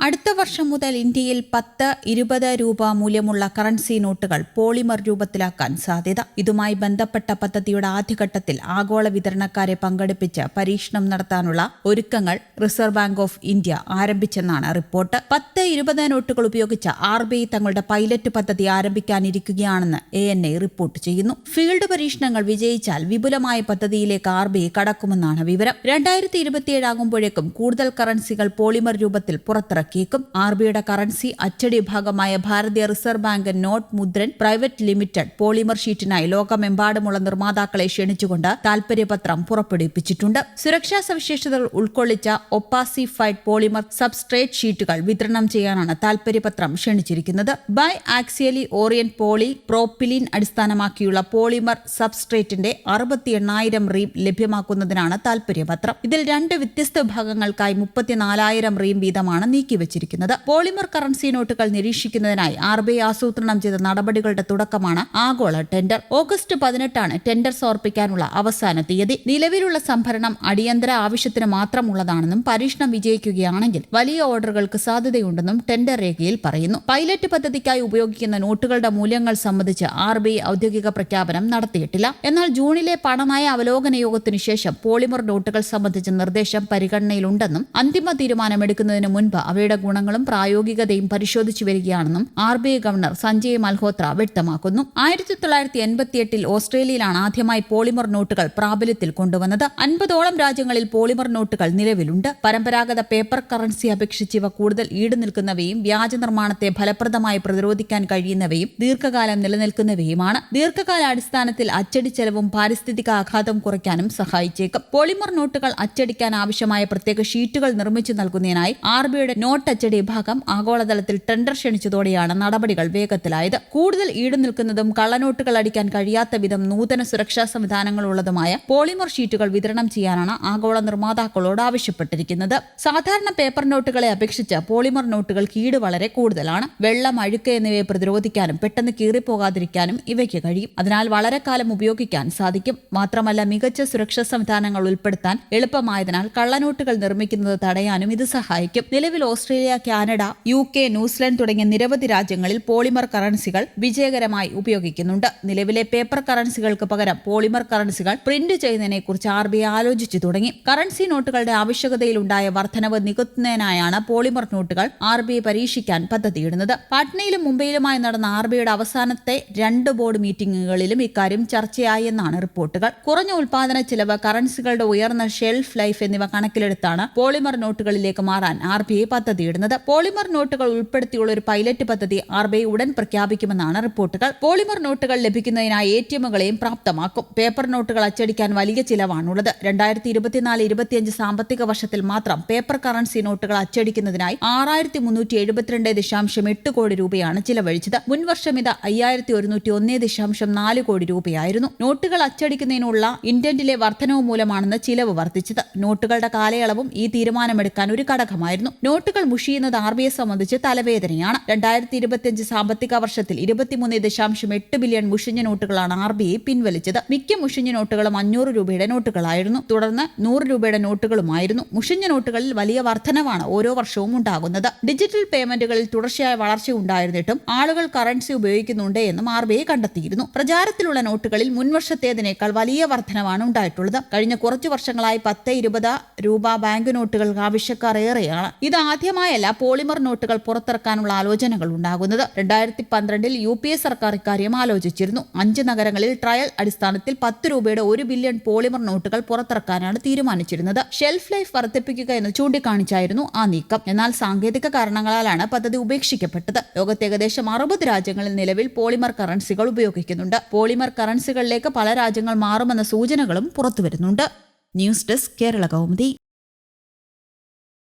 അടുത്ത വർഷം മുതൽ ഇന്ത്യയിൽ 10-20 രൂപ മൂല്യമുള്ള കറൻസി നോട്ടുകൾ പോളിമർ രൂപത്തിലാക്കാൻ സാധ്യത. ഇതുമായി ബന്ധപ്പെട്ട പദ്ധതിയുടെ ആദ്യഘട്ടത്തിൽ ആഗോള വിതരണക്കാരെ പങ്കെടുപ്പിച്ച് പരീക്ഷണം നടത്താനുള്ള ഒരുക്കങ്ങൾ റിസർവ് ബാങ്ക് ഓഫ് ഇന്ത്യ ആരംഭിച്ചെന്നാണ് റിപ്പോർട്ട്. 10-20 നോട്ടുകൾ ഉപയോഗിച്ച് RBI തങ്ങളുടെ പൈലറ്റ് പദ്ധതി ആരംഭിക്കാനിരിക്കുകയാണെന്ന് ANI റിപ്പോർട്ട് ചെയ്യുന്നു. ഫീൽഡ് പരീക്ഷണങ്ങൾ വിജയിച്ചാൽ വിപുലമായ പദ്ധതിയിലേക്ക് RBI കടക്കുമെന്നാണ് വിവരം. 2027 ആകുമ്പോഴേക്കും കൂടുതൽ കറൻസികൾ പോളിമർ രൂപത്തിൽ പുറത്തിറക്കും. RBIയുടെ കറൻസി അച്ചടി വിഭാഗമായ Bharatiya reserve bank note Mudran private limited polymer ഷീറ്റിനായി ലോകമെമ്പാടുമുള്ള നിർമ്മാതാക്കളെ ക്ഷണിച്ചുകൊണ്ട് താൽപര്യപത്രം പുറപ്പെടുവിപ്പിച്ചിട്ടുണ്ട്. സുരക്ഷാ സവിശേഷതകൾ ഉൾക്കൊള്ളിച്ച ഒപ്പാസിഫൈഡ് പോളിമർ സബ്സ്ട്രേറ്റ് ഷീറ്റുകൾ വിതരണം ചെയ്യാനാണ് താൽപര്യപത്രം ക്ഷണിച്ചിരിക്കുന്നത്. ബൈ ആക്സിയലി ഓറിയന്റ് പോളി പ്രോപ്പിലിൻ അടിസ്ഥാനമാക്കിയുള്ള പോളിമർ സബ്സ്ട്രേറ്റിന്റെ 68,000 റീം ലഭ്യമാക്കുന്നതിനാണ് താൽപര്യപത്രം. ഇതിൽ 2 വ്യത്യസ്ത വിഭാഗങ്ങൾക്കായി 34,000 റീം വീതമാണ് നീക്കിവച്ചിരിക്കുന്നത്. പോളിമർ കറൻസി നോട്ടുകൾ നിരീക്ഷിക്കുന്നതിനായി RBI ആസൂത്രണം ചെയ്ത നടപടികളുടെ തുടക്കമാണ് ആഗോള ടെൻഡർ. ഓഗസ്റ്റ് 18 ടെൻഡർ സമർപ്പിക്കാനുള്ള അവസാന തീയതി. നിലവിലുള്ള സംഭരണം അടിയന്തര ആവശ്യത്തിന് മാത്രമുള്ളതാണെന്നും പരീക്ഷണം വിജയിക്കുകയാണെങ്കിൽ വലിയ ഓർഡറുകൾക്ക് സാധ്യതയുണ്ടെന്നും ടെൻഡർ രേഖയിൽ പറയുന്നു. പൈലറ്റ് പദ്ധതിക്കായി ഉപയോഗിക്കുന്ന നോട്ടുകളുടെ മൂല്യങ്ങൾ സംബന്ധിച്ച് RBI ഔദ്യോഗിക പ്രഖ്യാപനം നടത്തിയിട്ടില്ല. എന്നാൽ ജൂണിലെ പണനയ അവലോകന യോഗത്തിനു ശേഷം പോളിമർ നോട്ടുകൾ സംബന്ധിച്ച നിർദ്ദേശം പരിഗണനയിലുണ്ടെന്നും അന്തിമ തീരുമാനമെടുക്കുന്നതിന് മുൻപ് അവയുടെ ഗുണങ്ങളും പ്രായോഗികതയും പരിശോധിച്ചു വരികയാണെന്നും RBI ഗവർണർ സഞ്ജയ് മൽഹോത്ര വ്യക്തമാക്കുന്നു. 1988 ഓസ്ട്രേലിയയിലാണ് ആദ്യമായി പോളിമർ നോട്ടുകൾ പ്രാബല്യത്തിൽ കൊണ്ടുവന്നത്. 50ഓളം രാജ്യങ്ങളിൽ പോളിമർ നോട്ടുകൾ നിലവിലുണ്ട്. പരമ്പരാഗത പേപ്പർ കറൻസി അപേക്ഷിച്ച് ഇവ കൂടുതൽ ഈട് നിൽക്കുന്നവയും വ്യാജ നിർമ്മാണത്തെ ഫലപ്രദമായി പ്രതിരോധിക്കാൻ കഴിയുന്നവയും ദീർഘകാലം നിലനിൽക്കുന്നവയുമാണ്. ദീർഘകാലാടിസ്ഥാനത്തിൽ അച്ചടി ചെലവും പാരിസ്ഥിതിക ആഘാതം കുറയ്ക്കാനും സഹായിച്ചേക്കും. പോളിമർ നോട്ടുകൾ അച്ചടിക്കാൻ ആവശ്യമായ പ്രത്യേക ഷീറ്റുകൾ നിർമ്മിച്ചു നൽകുന്നതിനായി RBIയുടെ നോട്ട് അച്ചടി വിഭാഗം ആഗോളതലത്തിൽ ടെൻഡർ ക്ഷണിച്ചതോടെയാണ് നടപടികൾ വേഗത്തിലായത്. കൂടുതൽ ഈട് നിൽക്കുന്നതും കള്ളനോട്ടുകൾ അടിക്കാൻ കഴിയാത്ത വിധം നൂതന സുരക്ഷാ സംവിധാനങ്ങളുള്ളതുമായ പോളിമർ ഷീറ്റുകൾ വിതരണം ചെയ്യാനാണ് ആഗോള നിർമ്മാതാക്കളോട് ആവശ്യപ്പെട്ടിരിക്കുന്നത്. സാധാരണ പേപ്പർ നോട്ടുകളെ അപേക്ഷിച്ച് പോളിമർ നോട്ടുകൾക്ക് ഈട് വളരെ കൂടുതലാണ്. വെള്ളം, അഴുക്ക് എന്നിവയെ പ്രതിരോധിക്കാനും പെട്ടെന്ന് കീറിപ്പോകാതിരിക്കാനും ഇവയ്ക്ക് കഴിയും. അതിനാൽ വളരെ കാലം ഉപയോഗിക്കാൻ സാധിക്കും. മാത്രമല്ല, മികച്ച സുരക്ഷാ സംവിധാനങ്ങൾ ഉൾപ്പെടുത്താൻ എളുപ്പമായതിനാൽ കള്ളനോട്ടുകൾ നിർമ്മിക്കുന്നത് തടയാനും ഇത് സഹായിക്കും. നിലവിൽ ഓസ്ട്രേലിയ, കാനഡ, UK, ന്യൂസിലൻഡ് തുടങ്ങിയ നിരവധി രാജ്യങ്ങളിൽ പോളിമർ കറൻസികൾ വിജയകരമായി ഉപയോഗിക്കുന്നുണ്ട്. നിലവിലെ പേപ്പർ കറൻസികൾക്ക് പകരം പോളിമർ കറൻസികൾ പ്രിന്റ് ചെയ്യുന്നതിനെക്കുറിച്ച് RBI ആലോചിച്ചു തുടങ്ങി. കറൻസി നോട്ടുകളുടെ ആവശ്യകതയിലുണ്ടായ വർധനവ് നികത്തുന്നതിനായാണ് പോളിമർ നോട്ടുകൾ RBI പരീക്ഷിക്കാൻ പദ്ധതിയിടുന്നത്. പാട്നയിലും മുംബൈയിലുമായി നടന്ന RBIയുടെ അവസാനത്തെ 2 ബോർഡ് മീറ്റിംഗുകളിലും ഇക്കാര്യം ചർച്ചയായി എന്നാണ് റിപ്പോർട്ടുകൾ. കുറഞ്ഞ ഉൽപാദന ചെലവ്, കറൻസികളുടെ ഉയർന്ന ഷെൽഫ് ലൈഫ് എന്നിവ കണക്കിലെടുത്താണ് പോളിമർ നോട്ടുകളിലേക്ക് മാറാൻ RBI പദ്ധതിയിടുന്നത്. പോളിമർ നോട്ടുകൾ ഉൾപ്പെടുത്തിയുള്ള ഒരു പൈലറ്റ് പദ്ധതി RBI ഉടൻ പ്രഖ്യാപിക്കുമെന്നാണ് റിപ്പോർട്ടുകൾ. പോളിമർ നോട്ടുകൾ ലഭിക്കുന്നതിനായി ATMകളെയും പ്രാപ്തമാക്കും. പേപ്പർ നോട്ടുകൾ അച്ചടിക്കാൻ വലിയ ചിലവാണുള്ളത്. 2024-25 സാമ്പത്തിക വർഷത്തിൽ മാത്രം പേപ്പർ കറൻസി നോട്ടുകൾ അച്ചടിക്കുന്നതിനായി 6,372.8 കോടി രൂപയാണ് ചിലവഴിച്ചത്. മുൻവർഷം ഇത് 5,101.4 കോടി രൂപയായിരുന്നു. നോട്ടുകൾ അച്ചടിക്കുന്നതിനുള്ള ഇന്റന്റിലെ വർധനവ് മൂലമാണെന്ന് ചിലവ് വർദ്ധിച്ചത്. നോട്ടുകളുടെ കാലയളവും ഈ തീരുമാനമെടുക്കാൻ ഒരു ഘടകമായിരുന്നു. നോട്ടുകൾ മുഷിയുന്നത് RBI സംബന്ധിച്ച് തലവേദനയാണ്. 2025 സാമ്പത്തിക വർഷത്തിൽ 23.8 ബില്യൺ മുഷിഞ്ഞ നോട്ടുകളാണ് RBI പിൻവലിച്ചത്. മിക്ക മുഷിഞ്ഞ നോട്ടുകളും 500 രൂപയുടെ നോട്ടുകളായിരുന്നു. തുടർന്ന് 100 രൂപയുടെ നോട്ടുകളുമായിരുന്നു. മുഷിഞ്ഞ നോട്ടുകളിൽ വലിയ വർധനവാണ് ഓരോ വർഷവും ഉണ്ടാകുന്നത്. ഡിജിറ്റൽ പേയ്മെന്റുകളിൽ തുടർച്ചയായ വളർച്ച ഉണ്ടായിരുന്നിട്ടും ആളുകൾ കറൻസി ഉപയോഗിക്കുന്നുണ്ട് എന്നും RBI കണ്ടെത്തിയിരുന്നു. പ്രചാരത്തിലുള്ള നോട്ടുകളിൽ മുൻവർഷത്തേതിനേക്കാൾ വലിയ വർധനവാണ് ഉണ്ടായിട്ടുള്ളത്. കഴിഞ്ഞ കുറച്ചു വർഷങ്ങളായി 10-20 രൂപ ബാങ്ക് നോട്ടുകൾക്ക് ആവശ്യക്കാർ ഏറെയാണ്. ഇത് ആദ്യമായല്ല പോളിമർ നോട്ടുകൾ പുറത്തിറക്കാനുള്ള ആലോചനകൾ ഉണ്ടാകുന്നത്. 2012 UPA സർക്കാർ ഇക്കാര്യം ആലോചിച്ചിരുന്നു. 5 നഗരങ്ങളിൽ ട്രയൽ അടിസ്ഥാനത്തിൽ 10 രൂപയുടെ 1 ബില്യൺ പോളിമർ നോട്ടുകൾ പുറത്തിറക്കാനാണ് തീരുമാനിച്ചിരുന്നത്. ഷെൽഫ് ലൈഫ് വർദ്ധിപ്പിക്കുക എന്ന് ചൂണ്ടിക്കാണിച്ചായിരുന്നു ആ നീക്കം. എന്നാൽ സാങ്കേതിക കാരണങ്ങളാലാണ് പദ്ധതി ഉപേക്ഷിക്കപ്പെട്ടത്. ലോകത്തെ ഏകദേശം 60 രാജ്യങ്ങളിൽ നിലവിൽ പോളിമർ കറൻസികൾ ഉപയോഗിക്കുന്നുണ്ട്. പോളിമർ കറൻസികളിലേക്ക് പല രാജ്യങ്ങൾ മാറുമെന്ന സൂചനകളും പുറത്തുവരുന്നുണ്ട്. News desk, Kerala Kaumudi.